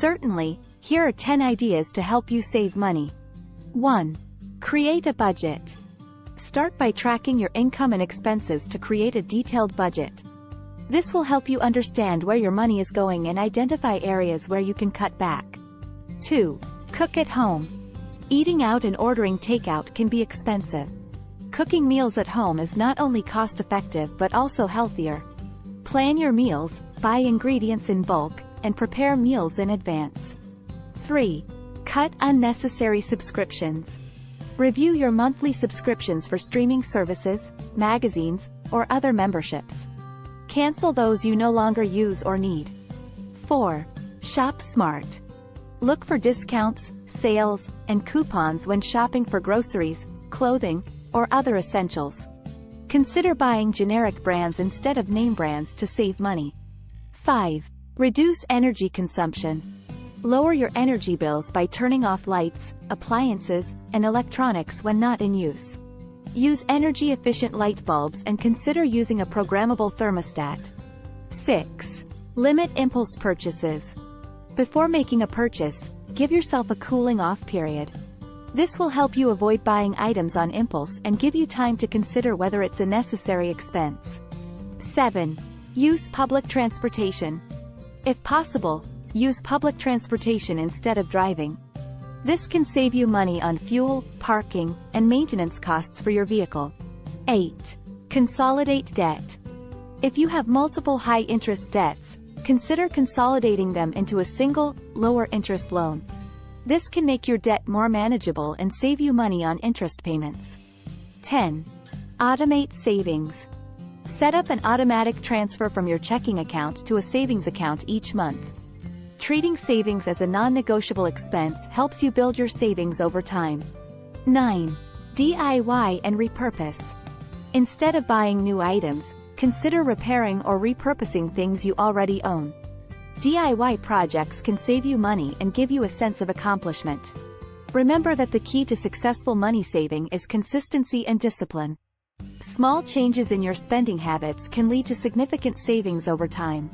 Certainly, here are 10 ideas to help you save money. 1. Create a budget. Start by tracking your income and expenses to create a detailed budget. This will help you understand where your money is going and identify areas where you can cut back. 2. Cook at home. Eating out and ordering takeout can be expensive. Cooking meals at home is not only cost-effective but also healthier. Plan your meals, buy ingredients in bulk, and prepare meals in advance. 3. Cut unnecessary subscriptions. Review your monthly subscriptions for streaming services, magazines, or other memberships. Cancel those you no longer use or need. 4. Shop smart. Look for discounts, sales, and coupons when shopping for groceries, clothing, or other essentials. Consider buying generic brands instead of name brands to save money. 5. Reduce energy consumption. Lower your energy bills by turning off lights, appliances, and electronics when not in use. Use energy-efficient light bulbs and consider using a programmable thermostat. 6. Limit impulse purchases. Before making a purchase, give yourself a cooling-off period. This will help you avoid buying items on impulse and give you time to consider whether it's a necessary expense. 7. Use public transportation. If possible, use public transportation instead of driving. This can save you money on fuel, parking, and maintenance costs for your vehicle. 8. Consolidate debt. If you have multiple high-interest debts, consider consolidating them into a single, lower-interest loan. This can make your debt more manageable and save you money on interest payments. 10. Automate savings. Set up an automatic transfer from your checking account to a savings account each month. Treating savings as a non-negotiable expense helps you build your savings over time. 9. DIY and repurpose. Instead of buying new items, consider repairing or repurposing things you already own. DIY projects can save you money and give you a sense of accomplishment. Remember that the key to successful money saving is consistency and discipline. Small changes in your spending habits can lead to significant savings over time.